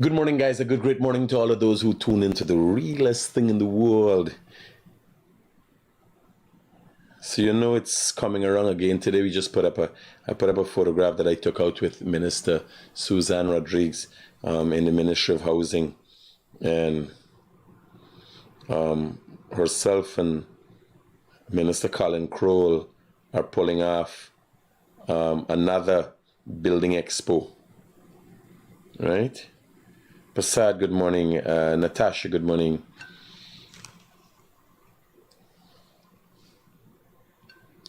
Good morning, guys. A good, great morning to all of those who tune into the realest thing in the world. So you know it's coming around again. Today we just I put up a photograph that I took out with Minister Suzanne Rodriguez in the Ministry of Housing, and herself and Minister Colin Crowell are pulling off another building expo, right? Prasad, good morning. Natasha, good morning.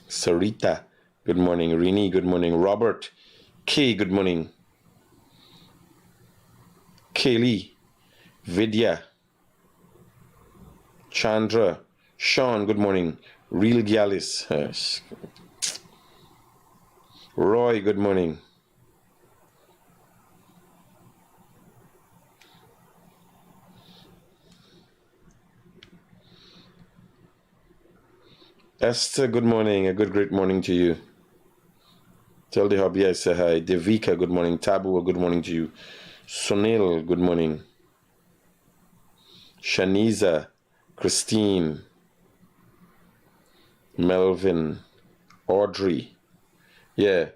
Sarita, good morning. Rini, good morning. Robert, K, good morning. Kaylee, Vidya, Chandra, Sean, good morning. Real Gyalis, Roy, good morning. Esther, good morning. A good, great morning to you. Tell the hubby I say hi. Devika, good morning. Tabu, a good morning to you. Sunil, good morning. Shaniza, Christine, Melvin, Audrey. Yeah.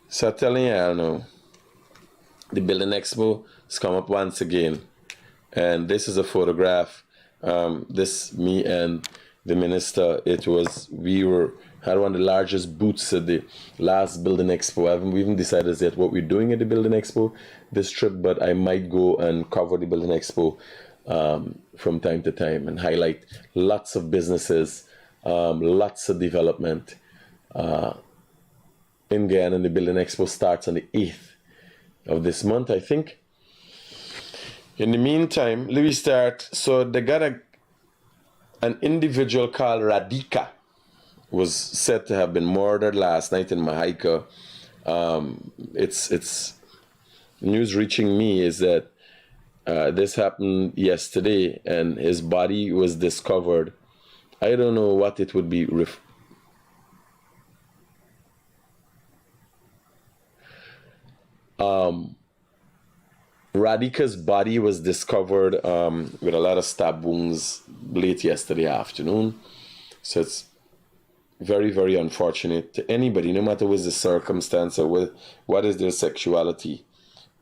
So I'm telling you, I know the Building Expo has come up once again. And this is a photograph. This, me and the minister, had one of the largest booths at the last Building Expo. We haven't decided yet what we're doing at the Building Expo this trip, but I might go and cover the Building Expo from time to time and highlight lots of businesses, lots of development in Guyana. And the Building Expo starts on the 8th of this month, I think. In the meantime, let me start. So they got an individual called Radhika was said to have been murdered last night in Mahaica. It's news reaching me is that this happened yesterday, and his body was discovered. I don't know what it would be. Radhika's body was discovered with a lot of stab wounds late yesterday afternoon. So it's very, very unfortunate to anybody, no matter what the circumstance or what is their sexuality.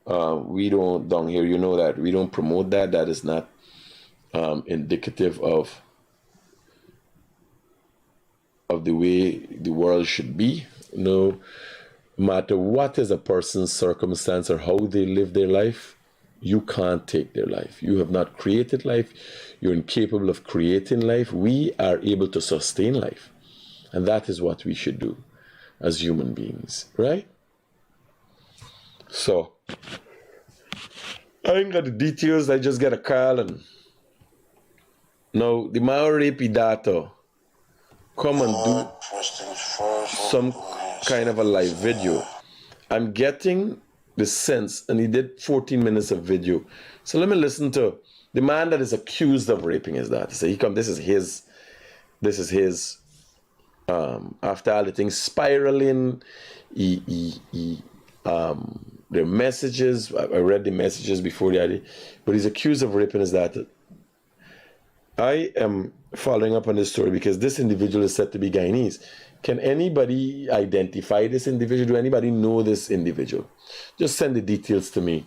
We don't, down here, you know that we don't promote that. That is not indicative of the way the world should be. No matter what is a person's circumstance or how they live their life, you can't take their life. You have not created life. You're incapable of creating life. We are able to sustain life. And that is what we should do as human beings, right? So, I ain't got the details. I just get a call, and now the Maori data come and do some kind of a live video. I'm getting the sense, and he did 14 minutes of video. So let me listen to the man that is accused of raping his daughter. So this is his, after all the things spiraling, the messages, I read the messages before the idea, but he's accused of raping his daughter. I am following up on this story because this individual is said to be Guyanese. Can anybody identify this individual? Do anybody know this individual? Just send the details to me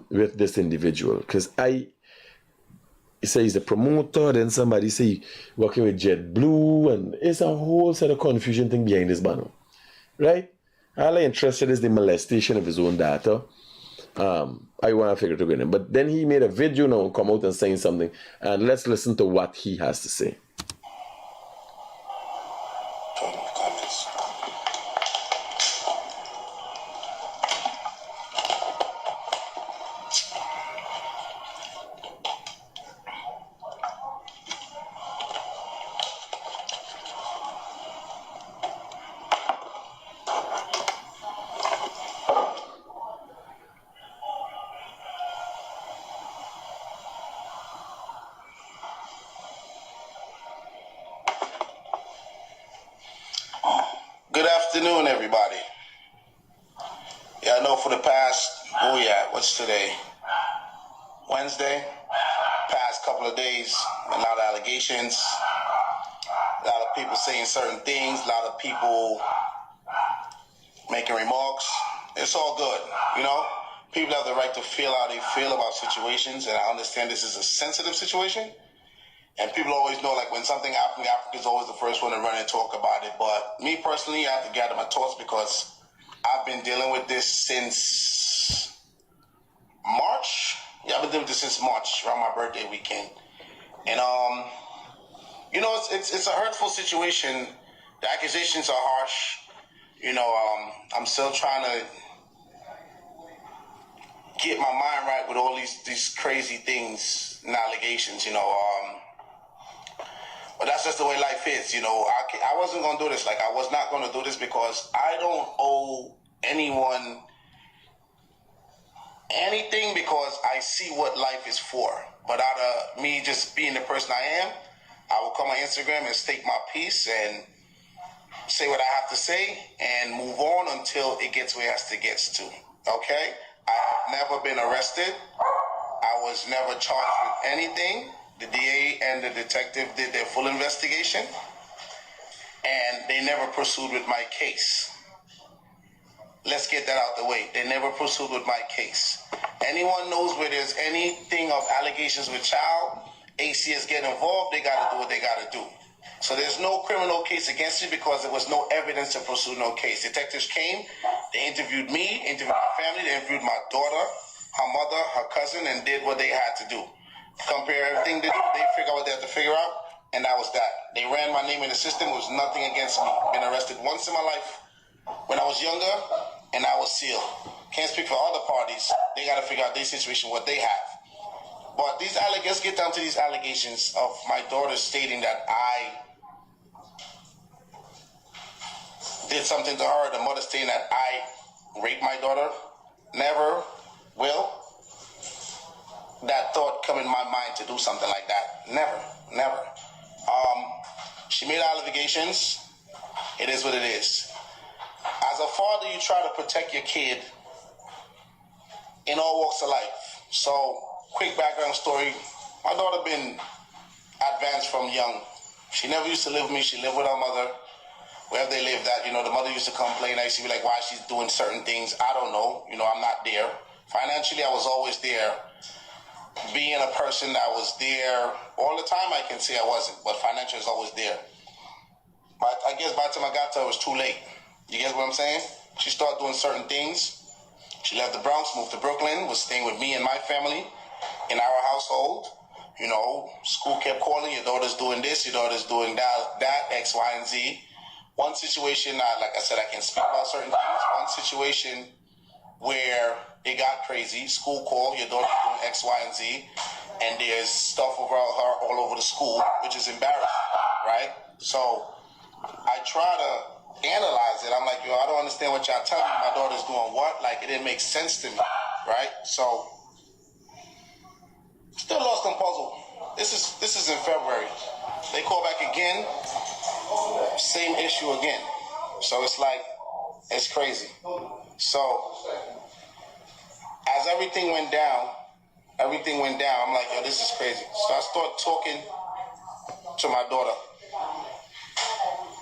with this individual. Because he say he's a promoter, then somebody say working with JetBlue, and it's a whole set of confusion thing behind this banner. Right? All I'm interested is the molestation of his own daughter. I want to figure it out. But then he made a video now, come out and saying something, and let's listen to what he has to say. Good afternoon, everybody. Yeah, I know for the past, what's today? Wednesday. Past couple of days, a lot of allegations, a lot of people saying certain things, a lot of people making remarks. It's all good, you know? People have the right to feel how they feel about situations, and I understand this is a sensitive situation. And people always know, like, when something happens, Africa's always the first one to run and talk about it. But me personally, I have to gather my thoughts because I've been dealing with this since March. Yeah, I've been dealing with this since March, around my birthday weekend. And, you know, it's a hurtful situation. The accusations are harsh. You know, I'm still trying to get my mind right with all these crazy things and allegations, you know. But that's just the way life is, you know. I wasn't going to do this. Like, I was not going to do this because I don't owe anyone anything because I see what life is for. But out of me just being the person I am, I will come on Instagram and state my piece and say what I have to say and move on until it gets where it has to get to. Okay? I have never been arrested. I was never charged with anything. The DA and the detective did their full investigation, and they never pursued with my case. Let's get that out the way. They never pursued with my case. Anyone knows where there's anything of allegations with child, ACS get involved, they got to do what they got to do. So there's no criminal case against you because there was no evidence to pursue no case. Detectives came, they interviewed me, interviewed my family, they interviewed my daughter, her mother, her cousin, and did what they had to do. Compare everything they do, they figure out what they have to figure out, and that was that. They ran my name in the system, it was nothing against me. Been arrested once in my life when I was younger, and I was sealed. Can't speak for other parties. They got to figure out their situation, what they have. But these allegations, get down to these allegations of my daughter stating that I did something to her, the mother stating that I raped my daughter. Never will that thought come in my mind to do something like that. Never. She made allegations. It is what it is. As a father, you try to protect your kid in all walks of life. So, quick background story. My daughter been advanced from young. She never used to live with me. She lived with her mother. Wherever they lived at, you know, the mother used to complain. I used to be like, why she's doing certain things. I don't know. You know, I'm not there. Financially, I was always there. Being a person that was there all the time, I can say I wasn't. But financially, was always there. But I guess by the time I got to her, it was too late. You get what I'm saying? She started doing certain things. She left the Bronx, moved to Brooklyn, was staying with me and my family in our household. You know, school kept calling, your daughter's doing this, your daughter's doing that, X, Y, and Z. One situation, like I said, I can speak about certain things. One situation where it got crazy. School called, your daughter's doing X, Y, and Z. And there's stuff about her all over the school, which is embarrassing, right? So I try to analyze it. I'm like, yo, I don't understand what y'all telling me. My daughter's doing what? Like, it didn't make sense to me, right? So, still lost and puzzled. This is in February. They call back again, same issue again. So it's like, it's crazy. So, as everything went down, I'm like, yo, this is crazy. So I start talking to my daughter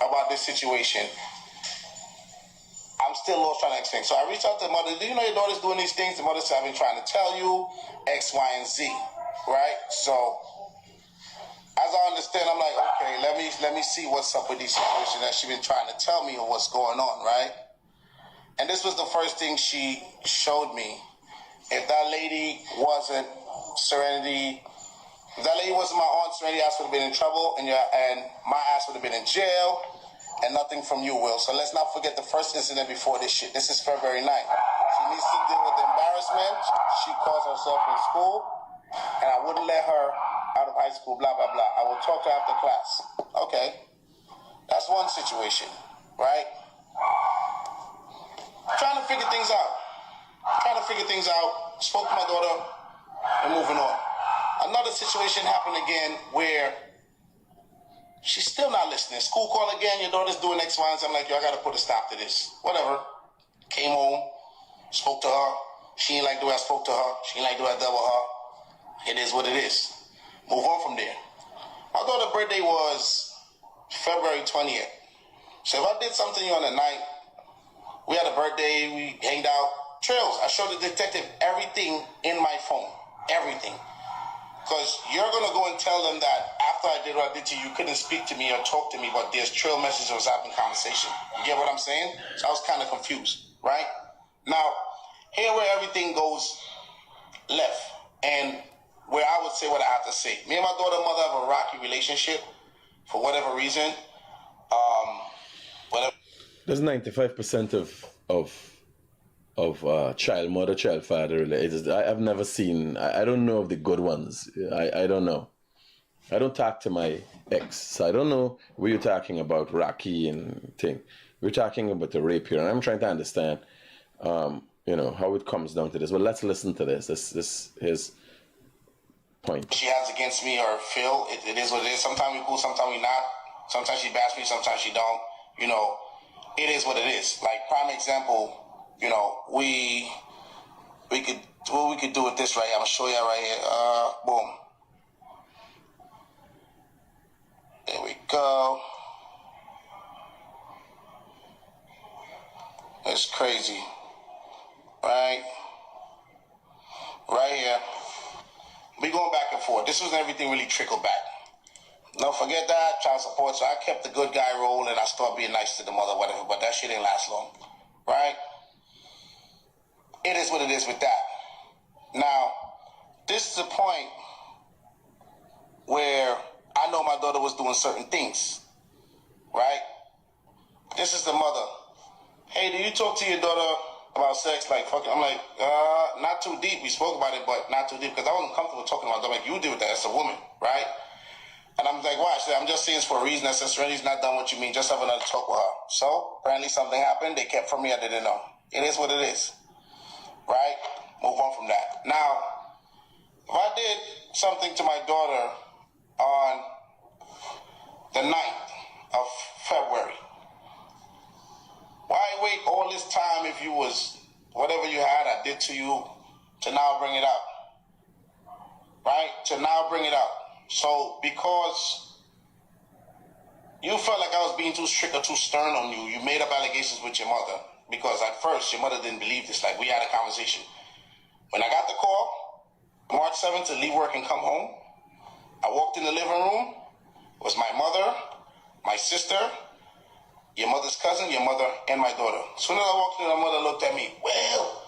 about this situation. I'm still lost trying to explain. So I reached out to the mother. Do you know your daughter's doing these things? The mother said, I've been trying to tell you X, Y, and Z, right? So as I understand, I'm like, okay, let me see what's up with these situations that she's been trying to tell me or what's going on, right? And this was the first thing she showed me. If that lady wasn't Serenity, if that lady wasn't my aunt, Serenity ass would have been in trouble, and my ass would have been in jail, and nothing from you, Will. So let's not forget the first incident before this shit. This is February 9th. She needs to deal with the embarrassment she caused herself in school, and I wouldn't let her out of high school, blah, blah, blah. I will talk to her after class. Okay. That's one situation, right? Trying to figure things out. Spoke to my daughter, and moving on. Another situation happened again where she's still not listening. School call again, your daughter's doing X, Y, and Z. I'm like, yo, I got to put a stop to this. Whatever. Came home, spoke to her. She ain't like the way I spoke to her. She ain't like the way I dealt with her. It is what it is. Move on from there. My daughter's birthday was February 20th. So if I did something on the night, we had a birthday, we hanged out, trails. I showed the detective everything in my phone. Everything. Because you're going to go and tell them that after I did what I did to you, you couldn't speak to me or talk to me, but there's trail messages, was having conversation. You get what I'm saying? So I was kind of confused, right? Now, here where everything goes left, and where I would say what I have to say. Me and my daughter mother have a rocky relationship for whatever reason. Whatever. There's 95% of child mother, child father relations. I've never seen. I don't know of the good ones. I don't know. I don't talk to my ex, so I don't know what you're talking about, Rocky and thing. We're talking about the rape here, and I'm trying to understand, how it comes down to this. But let's listen to this. This his point. She has against me or Phil, it is what it is. Sometimes we cool, sometimes we not. Sometimes she bash me, sometimes she don't. It is what it is. Like prime example, we could do with this right here. I'm gonna show you right here. Boom. There we go. It's crazy. Right here. We going back and forth. This was everything really trickled back. No, forget that, child support. So I kept the good guy role and I started being nice to the mother, whatever, but that shit didn't last long. Right? It is what it is with that. Now, this is the point where I know my daughter was doing certain things. Right? This is the mother. Hey, do you talk to your daughter about sex? Like, fucking, I'm like, not too deep. We spoke about it, but not too deep because I wasn't comfortable talking about it. Like, you deal with that as a woman, right? And I'm like, why? I'm just saying it's for a reason. I said, Serenity not done what you mean. Just have another talk with her. So, apparently something happened. They kept from me. I didn't know. It is what it is. Right? Move on from that. Now, if I did something to my daughter on the 9th of February, why wait all this time if you was, whatever you had, I did to you, to now bring it up? Right? To now bring it up. So, because you felt like I was being too strict or too stern on you, you made up allegations with your mother. Because at first, your mother didn't believe this. Like, we had a conversation. When I got the call, March 7th, to leave work and come home, I walked in the living room. It was my mother, my sister, your mother's cousin, your mother, and my daughter. As soon as I walked in, my mother looked at me. Well,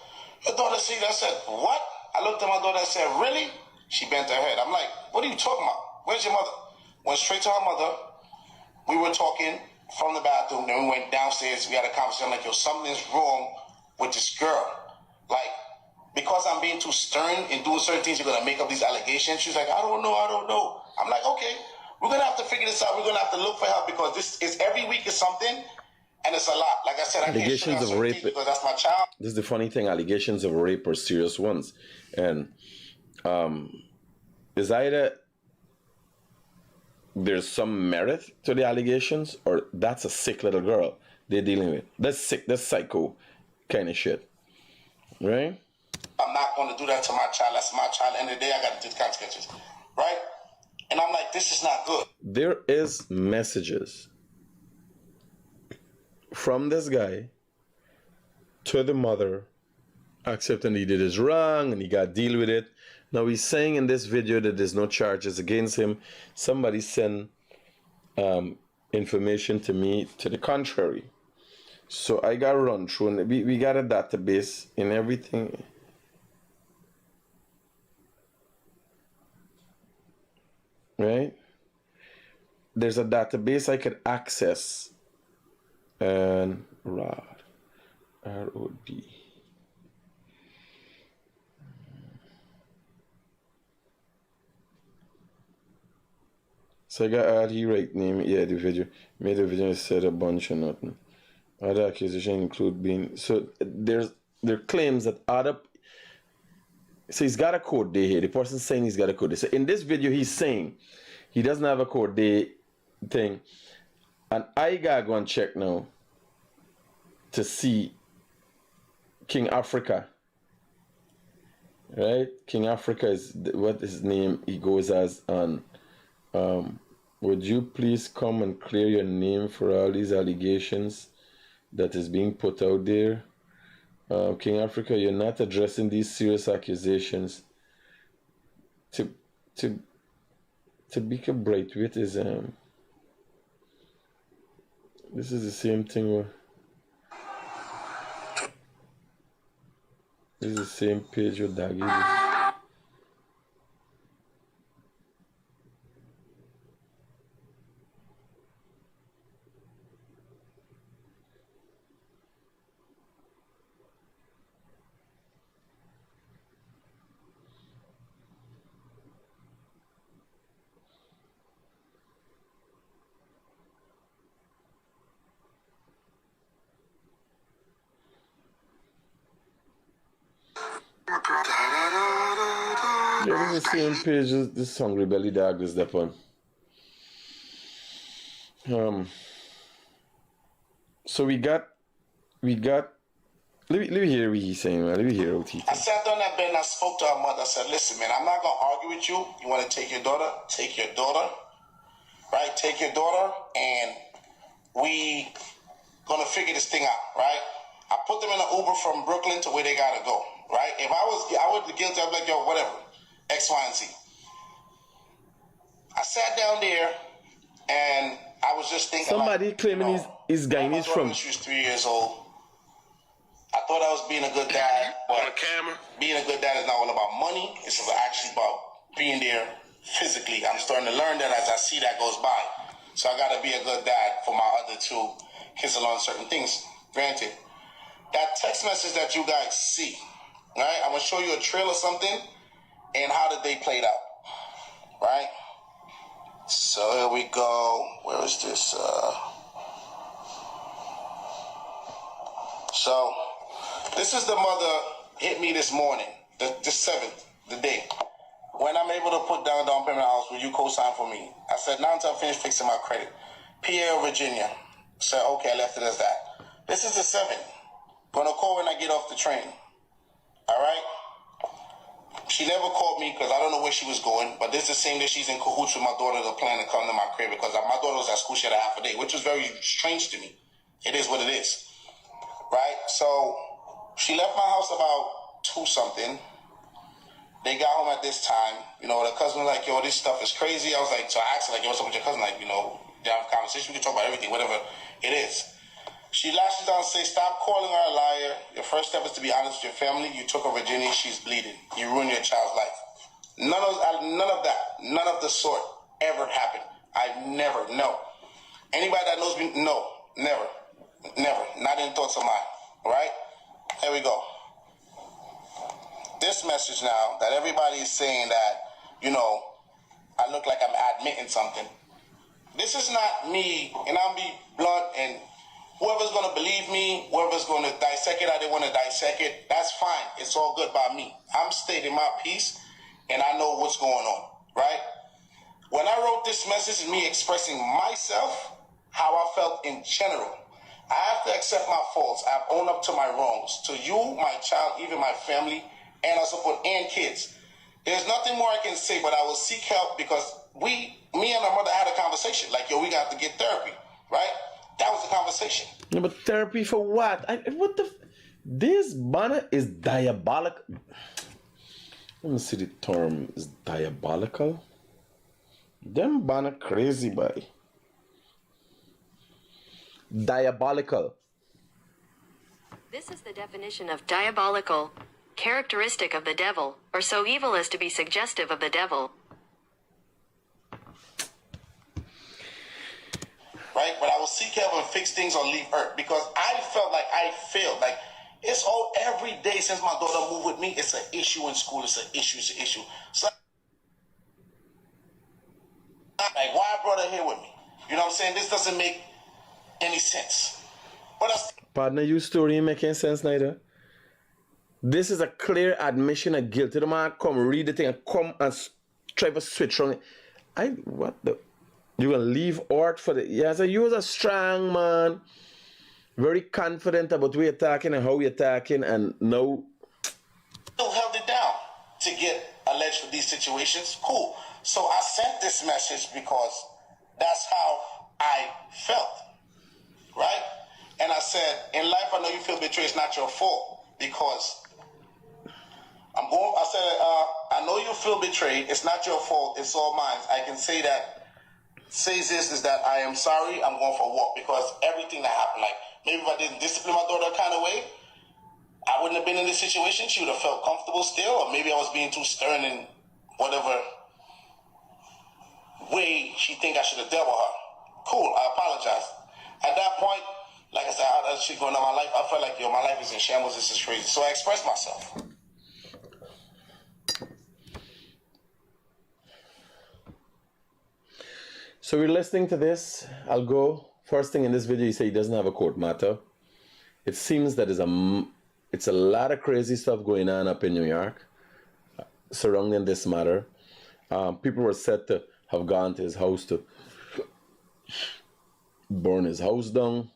your daughter said, I said, what? I looked at my daughter and said, really? She bent her head. I'm like, what are you talking about? Where's your mother? Went straight to her mother. We were talking from the bathroom. Then we went downstairs. We had a conversation. I'm like, yo, something's wrong with this girl. Like, because I'm being too stern and doing certain things, you're going to make up these allegations. She's like, I don't know. I'm like, okay, we're going to have to figure this out. We're going to have to look for help because this is every week is something. And it's a lot. Like I said, Allegations of rape. Because that's my child. This is the funny thing. Allegations of rape are serious ones. And is either there's some merit to the allegations or that's a sick little girl they're dealing with. That's sick. That's psycho kind of shit. Right? I'm not going to do that to my child. That's my child. End of the day, I got to do the consequences. Right? And I'm like, this is not good. There is messages from this guy to the mother accepting he did his wrong and he got to deal with it. Now he's saying in this video that there's no charges against him. Somebody sent information to me to the contrary. So I got to run through and we got a database and everything. Right? There's a database I could access and ROD. R-O-D. So I got RD right name, yeah, the video. Made a video said a bunch of nothing. Other accusations include being so there claims that other so he's got a code day here. The person's saying he's got a code day. So in this video he's saying he doesn't have a code day thing. And I gotta go and check now to see King Africa right? King Africa is what his name he goes as on. Would you please come and clear your name for all these allegations that is being put out there? King Africa, you're not addressing these serious accusations. To to Tabika Brightwit is this is the same thing where this is the same page with Daggy. Yeah, this is the same page as this Hungry Belly Dog is that one. So we got let me hear what he's saying, man. Let me hear what he I sat down that bed and I spoke to her mother. I said, listen, man, I'm not going to argue with you. You want to take your daughter? Take your daughter. Right? Take your daughter and we going to figure this thing out, right? I put them in an Uber from Brooklyn to where they got to go, right? If I would be guilty, I'd be like, yo, whatever, X, Y, and Z. I sat down there and I was just thinking, somebody like, claiming he's Guyanese from. She was 3 years old. I thought I was being a good dad, but on camera, being a good dad is not all about money. It's actually about being there physically. I'm starting to learn that as I see that goes by. So I got to be a good dad for my other two kids along certain things. Granted, that text message that you guys see, right? I'm going to show you a trail or something and how the day played out, right? So here we go. Where is this? So this is the mother hit me this morning, the 7th, the day. When I'm able to put down payment house, will you co-sign for me? I said, now until I finish fixing my credit. PA, Virginia. Said, okay, I left it as that. This is the 7th. Gonna call when I get off the train. All right? She never called me because I don't know where she was going, but this is the same day she's in cahoots with my daughter to plan to come to my crib because my daughter was at school, she had a half a day, which was very strange to me. It is what it is. Right? So she left my house about 2-something. They got home at this time. You know, the cousin was like, yo, this stuff is crazy. I was like, so I asked her, like, yo, what's up with your cousin? Like, you know, they have a conversation. We can talk about everything, whatever it is. She lashes out and says, stop calling her a liar. Your first step is to be honest with your family. You took her virginity. She's bleeding. You ruined your child's life. None of that, none of the sort ever happened. I never, no. Anybody that knows me, no, never. Never. Not in thoughts of mine. All right? Here we go. This message now that everybody is saying that, you know, I look like I'm admitting something. This is not me, and I'll be blunt, and whoever's going to believe me, whoever's going to dissect it how they want to dissect it, that's fine. It's all good by me. I'm stating my piece, and I know what's going on, right? When I wrote this message, me expressing myself, how I felt in general, I have to accept my faults. I've owned up to my wrongs. To you, my child, even my family, and I support and kids. There's nothing more I can say, but I will seek help because me and my mother had a conversation. Like, yo, we got to get therapy, right? That was the conversation. Yeah, but therapy for what? What the? This banner is diabolical. Let me see the term is diabolical. Them banner crazy, boy. Diabolical. This is the definition of diabolical. Characteristic of the devil, or so evil as to be suggestive of the devil. Right? But I will seek help and fix things or leave Earth because I felt like I failed. Like, it's all every day since my daughter moved with me, it's an issue in school, it's an issue. So, like, why I brought her here with me? You know what I'm saying? This doesn't make any sense. But Partner, your story ain't making sense neither. This is a clear admission of guilt. The man come read the thing and come and try to switch on it. What the? You gonna leave art for the? Yeah, so you was a strong man, very confident about where you're talking and how you're talking, and now still held it down. to get alleged for these situations. Cool. So I sent this message because that's how I felt, right? And I said, in life, I know you feel betrayed. It's not your fault because I know you feel betrayed. It's not your fault. It's all mine. I can say that. Says this is that I am sorry. I'm going for a walk because everything that happened, like maybe if I didn't discipline my daughter kind of way, I wouldn't have been in this situation. She would have felt comfortable still, or maybe I was being too stern in whatever way she think I should have dealt with her. Cool, I apologize. At that point, like I said, how that shit going on in my life, I felt like, my life is in shambles, this is crazy. So I expressed myself. So we're listening to this. I'll go. First thing in this video, he said he doesn't have a court matter. It seems that it's a lot of crazy stuff going on up in New York surrounding this matter. People were said to have gone to his house to burn his house down.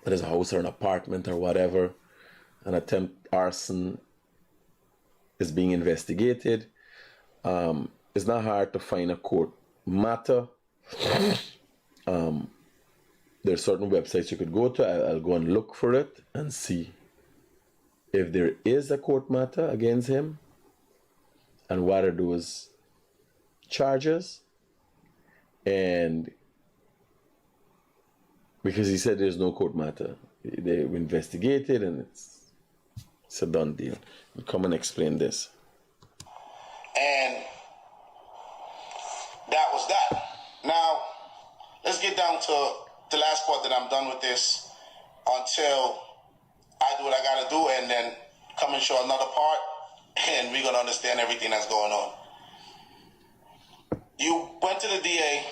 His house or an apartment or whatever. An attempt arson is being investigated. It's not hard to find a court matter. There are certain websites you could go to. I'll go and look for it and see if there is a court matter against him and what are those charges. And because he said there's no court matter, they investigated and it's a done deal. I'll come and explain this. And that was that. Now, let's get down to the last part that I'm done with this until I do what I gotta do and then come and show another part and we're gonna understand everything that's going on. You went to the DA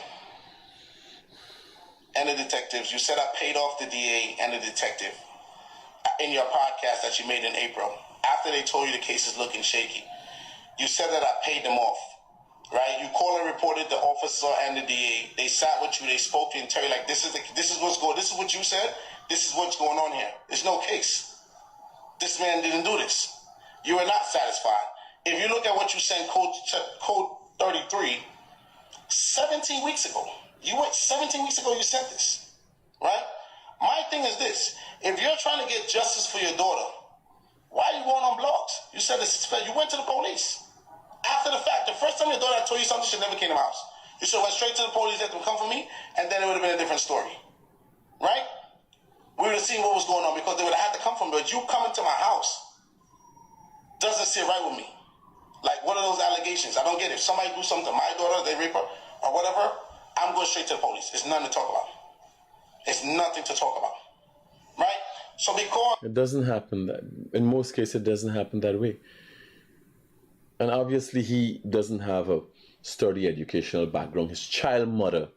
and the detectives. You said I paid off the DA and the detective in your podcast that you made in April. After they told you the case is looking shaky, you said that I paid them off. Right, you call and reported the officer and the DA. They sat with you. They spoke to you and tell you like, this is what's going. This is what you said. This is what's going on here. There's no case. This man didn't do this. You are not satisfied. If you look at what you sent code 33, 17 weeks ago. You went 17 weeks ago. You sent this, right? My thing is this: if you're trying to get justice for your daughter, why are you going on blogs? You said this. You went to the police. After the fact, the first time your daughter told you something, she never came to my house. You should have went straight to the police, let them come for me, and then it would have been a different story. Right? We would have seen what was going on because they would have had to come from me. But you coming to my house doesn't sit right with me. Like, what are those allegations? I don't get it. If somebody do something to my daughter, they rape her, or whatever, I'm going straight to the police. It's nothing to talk about. It's nothing to talk about. Right? So because... It doesn't happen that... In most cases, it doesn't happen that way. And obviously, he doesn't have a sturdy educational background. His child mother,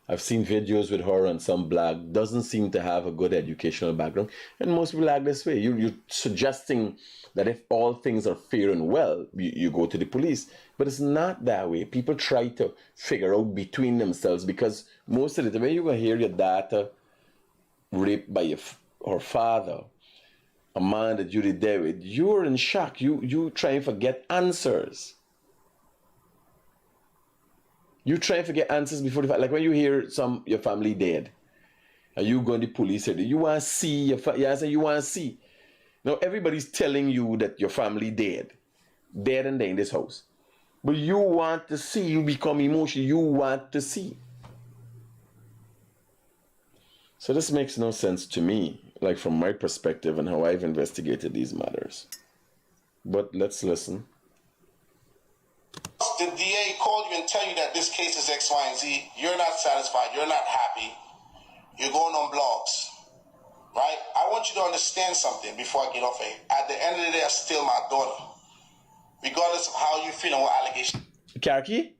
I've seen videos with her on some blog, doesn't seem to have a good educational background. And most people act this way. You're suggesting that if all things are fair and well, you go to the police. But it's not that way. People try to figure out between themselves because most of the time, when you're going to hear your daughter raped by her father, a man that you did there with, you're in shock. You trying to get answers. You trying to get answers before the fact. Like when you hear your family dead, and you go to the police, you want to see your you want to see. Now everybody's telling you that your family dead and dead in this house, but you want to see. You become emotional. You want to see. So this makes no sense to me, like from my perspective and how I've investigated these matters. But let's listen. The DA called you and tell you that this case is X, Y, and Z. You're not satisfied. You're not happy. You're going on blogs. Right? I want you to understand something before I get off here. At the end of the day, I'm still my daughter. Regardless of how you feel and what allegations. Karaki?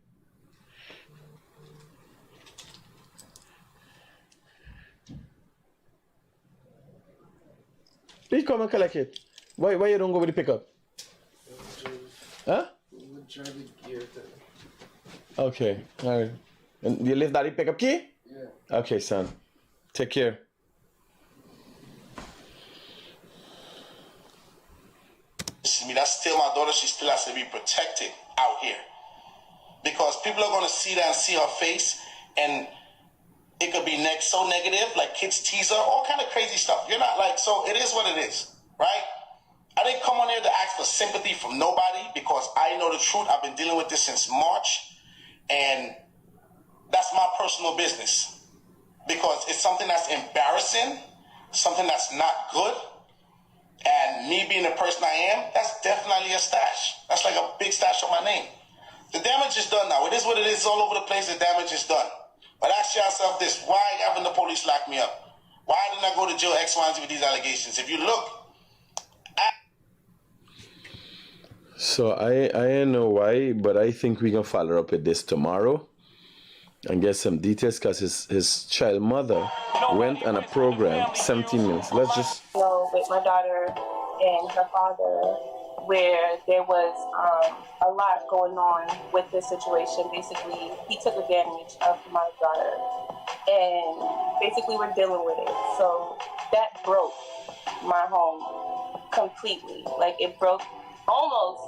Please come and collect it. Why you don't go with the pickup? Huh? We'll drive the gear thing. Okay, alright. And you leave daddy pickup key? Yeah. Okay, son. Take care. Excuse me, that's still my daughter. She still has to be protected out here. Because people are going to see that and see her face, and it could be so negative, like kids tease her, all kind of crazy stuff. You're not like, so it is what it is, right? I didn't come on here to ask for sympathy from nobody because I know the truth. I've been dealing with this since March, and that's my personal business. Because it's something that's embarrassing, something that's not good, and me being the person I am, that's definitely a stash. That's like a big stash on my name. The damage is done now. It is what it is. It's all over the place. The damage is done. But ask yourself this. Why haven't the police locked me up? Why didn't I go to jail X, Y, and Z with these allegations? If you look... So I don't know why, but I think we can follow up with this tomorrow and get some details because his child mother went on a program, 17 minutes. Let's just... With my daughter and her father, where there was a lot going on with this situation. Basically, he took advantage of my daughter, and basically we're dealing with it. So that broke my home completely. Like it almost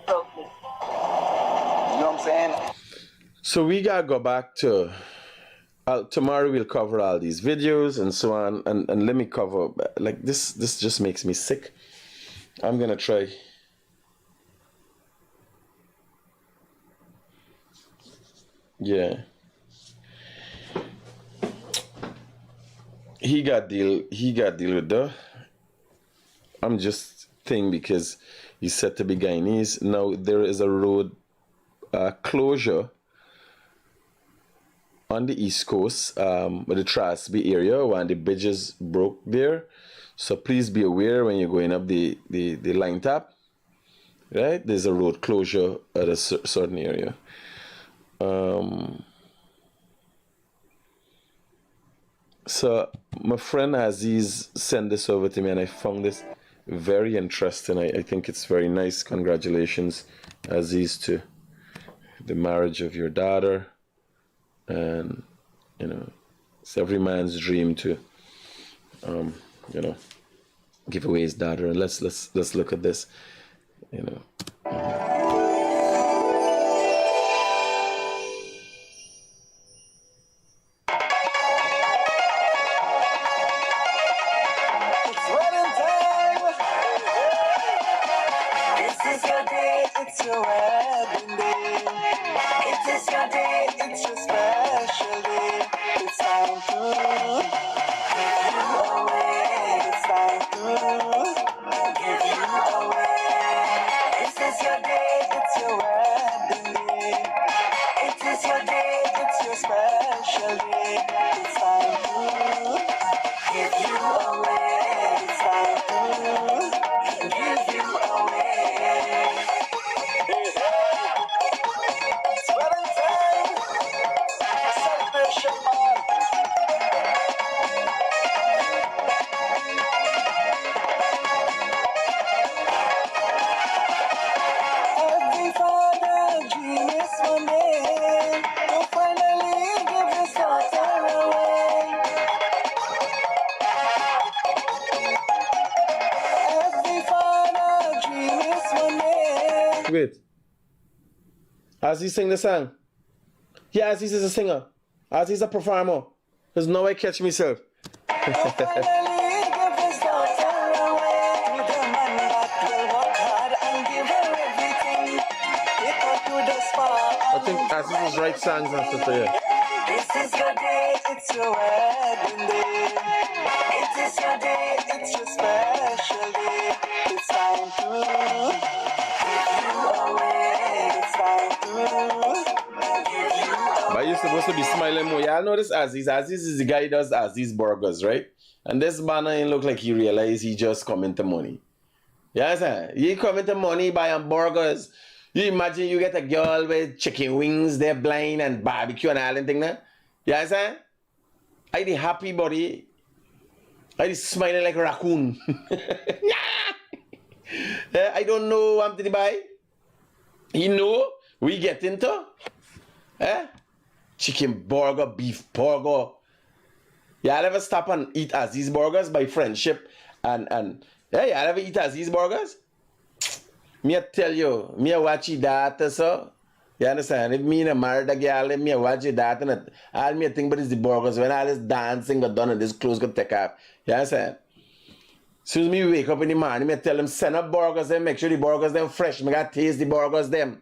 broke me. You know what I'm saying? So we gotta go back to... tomorrow we'll cover all these videos and so on, and let me cover, like this just makes me sick. I'm gonna try. Yeah. He got deal with the... I'm just thinking because he's said to be Guyanese. Now there is a road closure on the East Coast, with the Trasby area, when the bridges broke there. So please be aware when you're going up the line tap, right? There's a road closure at a certain area. So my friend Aziz sent this over to me, and I found this very interesting. I think it's very nice. Congratulations, Aziz, to the marriage of your daughter. And it's every man's dream to give away his daughter. And let's look at this. It's wedding time. This is your day. It's your wedding day. It is your day. It's your special day. It's time to give you away. It's time to give you away. This is your day. It's your wedding day. It is your day. It's your special day. It's time to give you away. It's time to give you away. It's wedding time. Celebration man. Every father dream is one day to finally give his daughter away. Every father dream is one day. Wait. Aziz sing the song. Yeah, Aziz is a singer. Aziz is a performer. There's no way catch myself. Finally give his daughter away to the man that will work hard and give her everything. Take her to the spa. I think Aziz is right songs and stuff here. This is your day, it's your wedding day. It is your day, it's your special day. It's time to give you away. It's time to give you away. But you're supposed to be smiling more. Y'all know this Aziz. Aziz is the guy who does Aziz burgers, right? And this banner ain't look like he realized he just coming to money. You understand? You coming to money buying burgers. You imagine you get a girl with chicken wings, they're blind and barbecue and all that thing there. You understand? I the happy body. I the smiling like a raccoon. I don't know what to buy. You know we get into chicken burger, beef burger. Y'all ever stop and eat Aziz burgers by friendship And hey, I never eat Aziz burgers. Me I tell you, me I watch that so. You understand? If me and married a girl, me I watch that and all me I think about is the burgers. When all this dancing got done and this clothes got take off. You understand? Soon as me wake up in the morning, me I tell them send up burgers them, make sure the burgers them fresh. Me got taste the burgers them.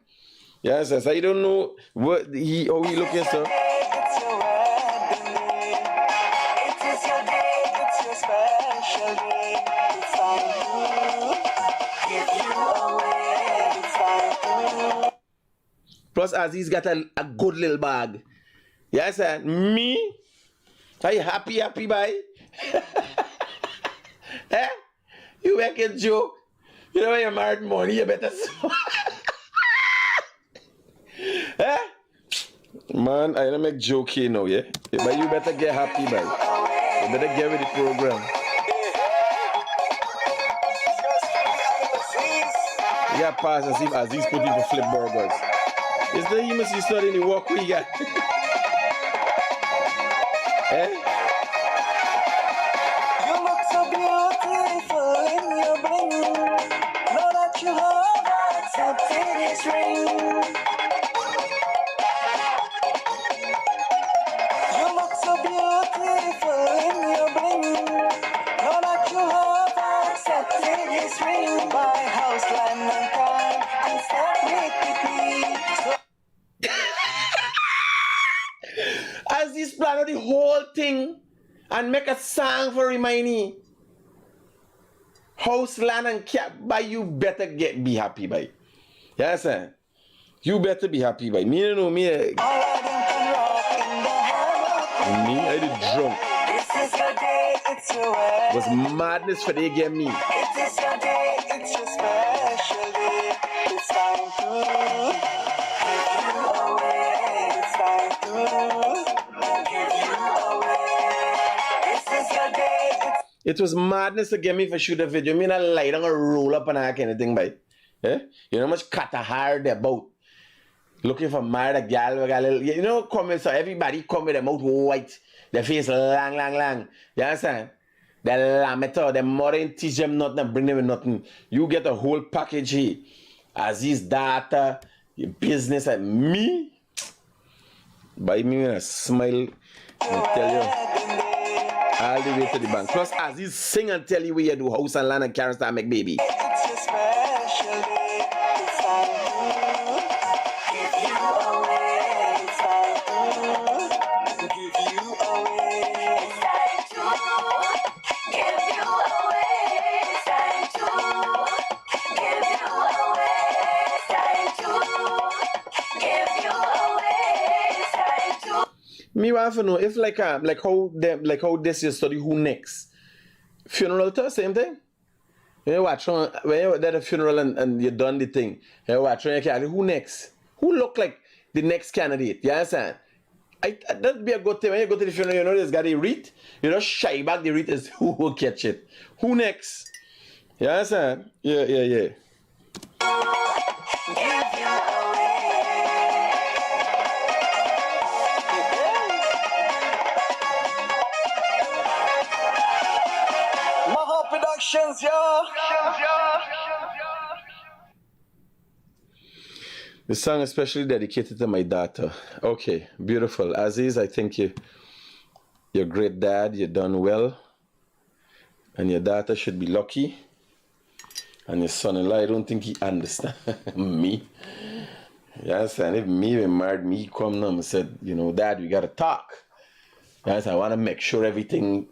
You understand? So you don't know what how he looking so. It's your wedding day. It is your day. It's your special day. It's time to give you away. It's time to. Plus Aziz got a good little bag. You understand? Me? Are you happy bye? Eh? You make a joke. You know when you're married money, you better eh? Man, I don't make joke here now, yeah? But you better get happy, bye. You better get with the program. You got pass and see if Aziz put in for flip burgers. It's the you must see studying the work we got. Eh? You look so beautiful in your bling. Know that you have accepted his ring. You look so beautiful in your bling. Know that you have accepted his ring. Buy house, land, and car, and separate with me. Aziz plan out the whole thing and make a song for Remini. House, land, and cat, but you better be happy, by. You understand? You better be happy, by. Me, you know, me, I did drunk. This is your day, it's your way. Was madness for they get me. It is your day, it's your special day. It's time to give you away. It's time to give you away. This is your day. It was madness to get me for shoot a video. Me not lie down and roll up and that kind of thing, by. Eh? You know how much cut a hair they about. Looking for married a gal with a little, you know, come so everybody come with their mouth white, their face long. You understand? The lametta, the mother ain't teach them nothing and bring them with nothing. You get a whole package here. Aziz data, your business and me. By me a smile and tell you all the way to the bank. Plus Aziz sing and tell you where you do house and land and carrots and make baby. It's your special day. It's time to give you away. It's time to give you away. It's time to give you away. It's time to give you away. It's time to give you away. It's time to. Me want to know if like how this you study who next. Funeral too, same thing. You watch when you're at a funeral and you done the thing. You watch who next? Who look like the next candidate? You understand? That'd be a good thing. When you go to the funeral, you know there's got a wreath. You know, shy back the wreath is who will catch it. Who next? You understand? Yeah. Give you away. Maha Productions, yo. The song especially dedicated to my daughter. Okay, beautiful. Aziz, I think you're a great dad. You done well. And your daughter should be lucky. And your son-in-law, I don't think he understand me. Yes, and if me even married me, he come now and said, you know, Dad, we gotta talk. Yes, I wanna make sure everything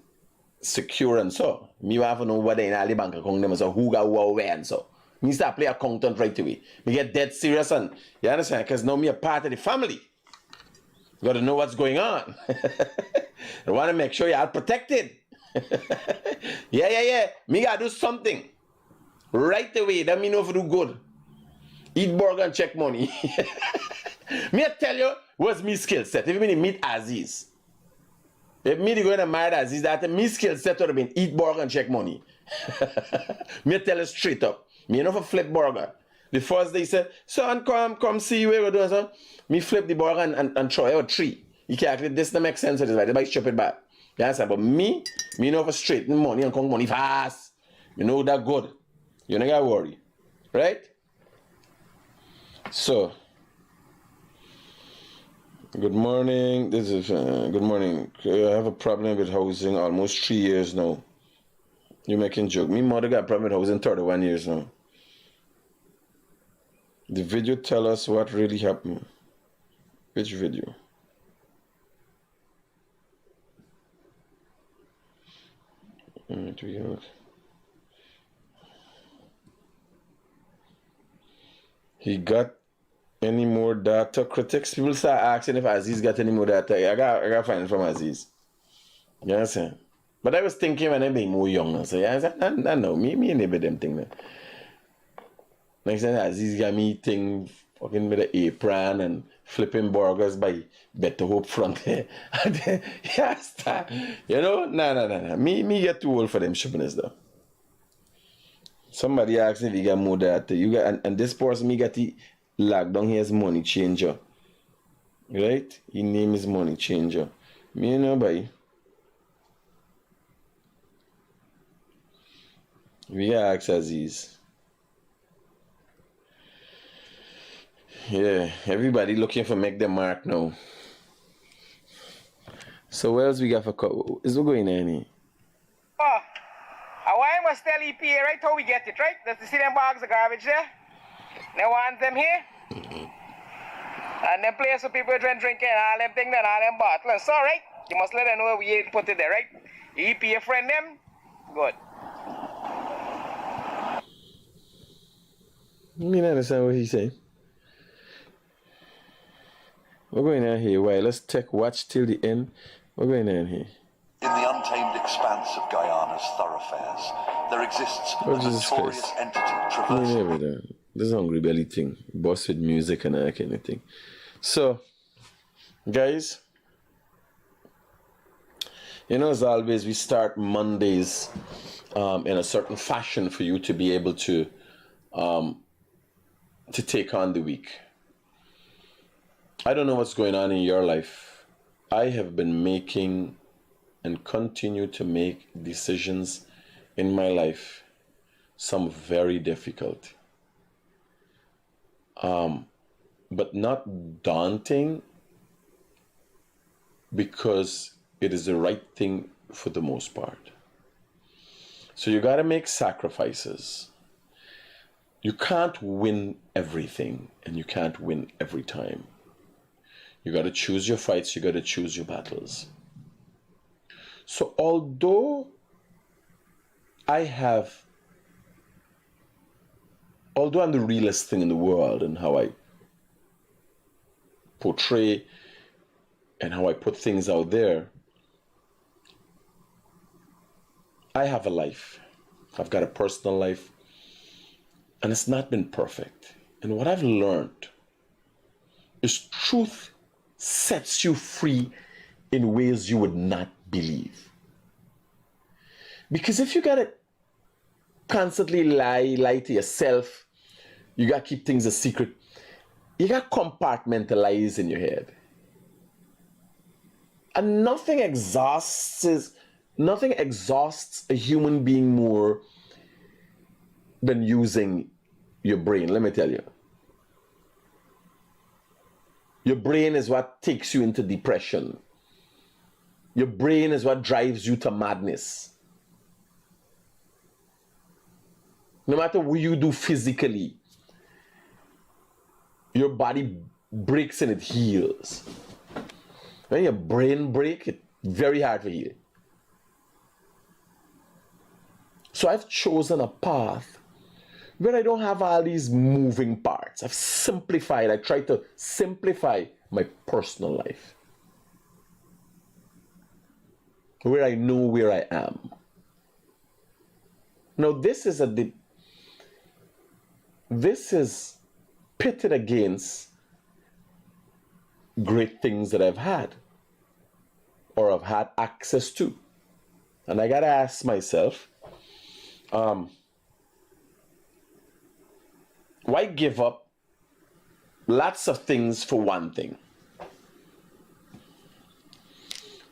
secure and so. Me want to know what they in all the bank account them and so who got where and so. Me start play accountant right away. Me get dead serious and you understand? Because now me a part of the family. You gotta know what's going on. I wanna make sure you're protected. Yeah. Me gotta do something. Right away, that me know if you do good. Eat burger and check money. Me I tell you, what's me skill set? If you meet Aziz. If me going to marry Aziz, that me skill set would have been eat burger and check money. Me I tell you straight up. Me enough a flip burger. The first day he said, son, come see where we're doing, son. Me flip the burger and throw out tree. You can't actually, this don't make sense. It's like, they might strip it back. You understand? But me know for straight money and come money fast. You know that good. You don't gotta worry. Right? So, good morning. This is good morning. I have a problem with housing almost 3 years now. You making joke. Me mother got a problem with housing 31 years now. The video tell us what really happened. Which video? He got any more data? Critics, people start asking if Aziz got any more data. I got find it from Aziz. You understand? But I was thinking when I be more young, so yeah, I said, I know, me never them thing. Man. Next time Aziz got me thing fucking with the apron and flipping burgers by Better Hope front there. Yeah, start. You know? Nah. Me get too old for them shippiness though. Somebody asked me if he got more data. You got and this person me got the lag down here as money changer. Right? His name is money changer. Me know by. We ask Aziz. Yeah, everybody looking for make them mark now. So what else we got for is what going on here? Oh, why must tell EPA right how we get it, right? That's the see them bags of garbage there. They want them here. And them place where people drinking all them things and all them bottles. So right, you must let them know we put it there, right? EPA friend them, good. Me not understand what he's saying. We're going on here. Why? Let's watch till the end. We're going on here. In the untamed expanse of Guyana's thoroughfares, there exists a notorious entity traversing. This hungry belly thing. Boss with music and that kind of thing. So, guys, you know, as always, we start Mondays in a certain fashion for you to be able to take on the week. I don't know what's going on in your life. I have been making and continue to make decisions in my life, some very difficult, but not daunting, because it is the right thing for the most part. So you got to make sacrifices. You can't win everything, and you can't win every time. You got to choose your fights. You got to choose your battles. So although I'm the realest thing in the world in how I portray and how I put things out there, I have a life. I've got a personal life, and it's not been perfect. And what I've learned is truth sets you free in ways you would not believe. Because if you gotta constantly lie to yourself, you gotta keep things a secret, you gotta compartmentalize in your head. And nothing exhausts a human being more than using your brain, let me tell you. Your brain is what takes you into depression. Your brain is what drives you to madness. No matter what you do physically, your body breaks and it heals. When your brain breaks, it's very hard to heal. So I've chosen a path where I don't have all these moving parts. I've simplified. I try to simplify my personal life, where I know where I am. Now this is pitted against great things that I've had or I've had access to. And I gotta ask myself, why give up lots of things for one thing?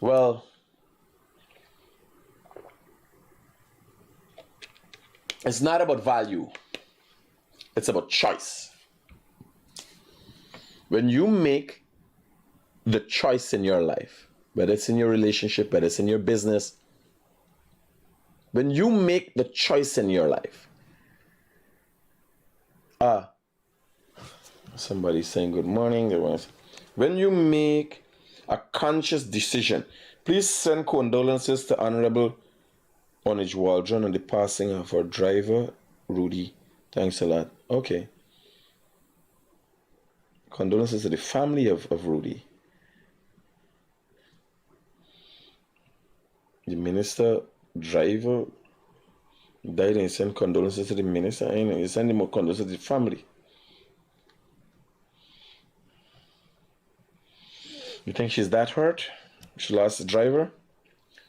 Well, It's not about value. It's about choice. When you make the choice in your life, whether it's in your relationship, whether it's in your business, when you make the choice in your life, somebody's saying good morning. When you make a conscious decision, please send condolences to Honorable Onage Waldron on the passing of our driver, Rudy. Thanks a lot. Okay. Condolences to the family of Rudy. The minister driver died, and he sent condolences to the minister, and he sent him condolences to the family. You think she's that hurt? She lost the driver?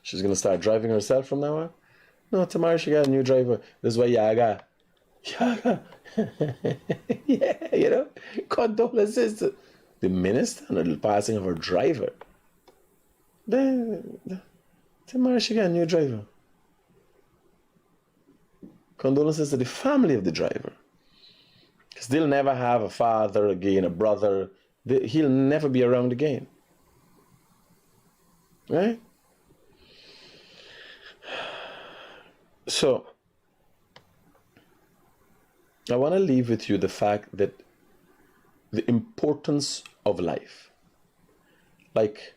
She's gonna start driving herself from now on? No, tomorrow she got a new driver. This is why Yaga. Yeah, you know, condolences to the minister on the passing of her driver. Tomorrow she got a new driver. Condolences to the family of the driver. Because they'll never have a father again, a brother. He'll never be around again. Right? So, I want to leave with you the fact that the importance of life. Like,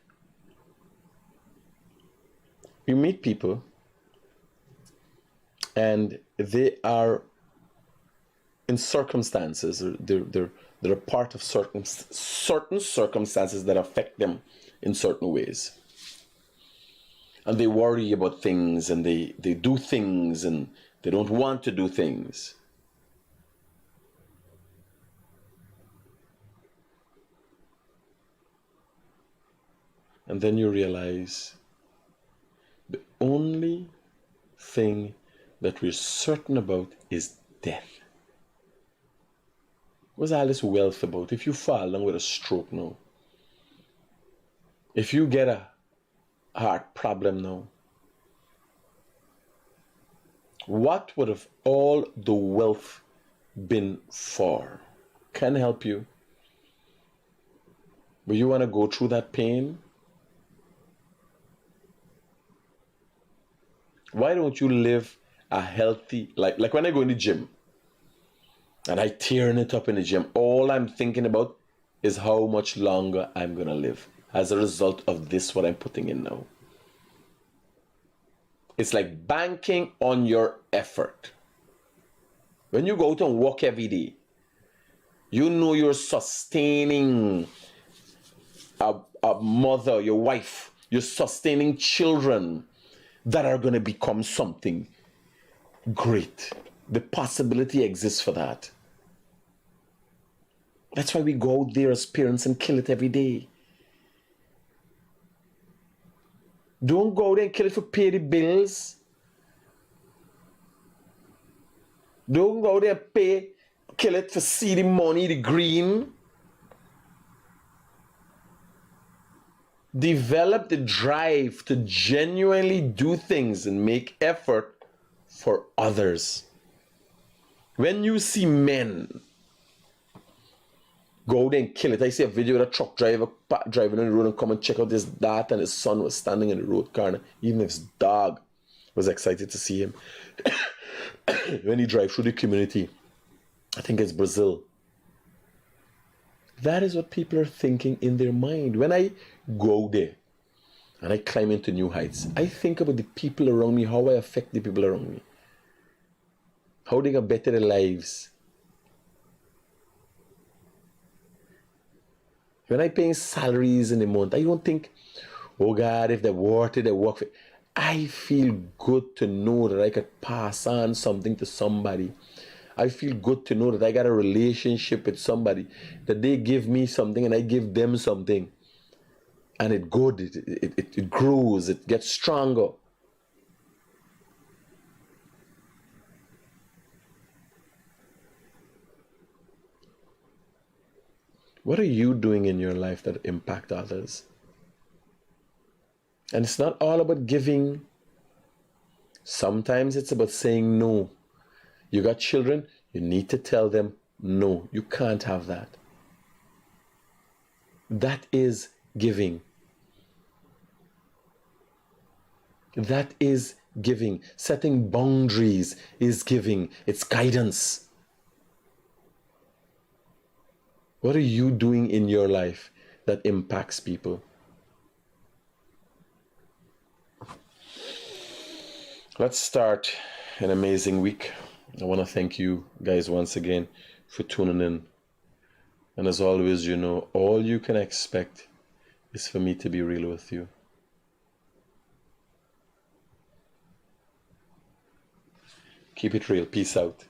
you meet people and they are in circumstances, or they're a part of certain circumstances that affect them in certain ways. And they worry about things, and they do things, and they don't want to do things. And then you realize the only thing that we're certain about is death. What's all this wealth about? If you fall down with a stroke now, if you get a heart problem now, what would have all the wealth been for? Can help you, but you want to go through that pain? Why don't you live a healthy, like when I go in the gym and I tearing it up in the gym, all I'm thinking about is how much longer I'm gonna live as a result of this, what I'm putting in now. It's like banking on your effort. When you go out and walk every day, you know you're sustaining a mother, your wife, you're sustaining children that are going to become something great. The possibility exists for that. That's why we go out there as parents and kill it every day. Don't go out there and kill it for pay the bills. Don't go out there and kill it for see the money, the green. Develop the drive to genuinely do things and make effort for others. When you see men go there and kill it, I see a video of a truck driver driving on the road and come and check out his dad, and his son was standing in the road corner. Even if his dog was excited to see him. When he drives through the community, I think it's Brazil. That is what people are thinking in their mind. When I go there and I climb into new heights, I think about the people around me, how I affect the people around me, how they can better their lives. When I pay salaries in a month, I don't think, oh God, if they're worth it, they work for it. I feel good to know that I could pass on something to somebody. I feel good to know that I got a relationship with somebody, that they give me something and I give them something. And it grows, it gets stronger. What are you doing in your life that impact others? And it's not all about giving. Sometimes it's about saying no. You got children, you need to tell them, no, you can't have that. That is giving. That is giving. Setting boundaries is giving. It's guidance. What are you doing in your life that impacts people? Let's start an amazing week. I want to thank you guys once again for tuning in. And as always, you know, all you can expect is for me to be real with you. Keep it real. Peace out.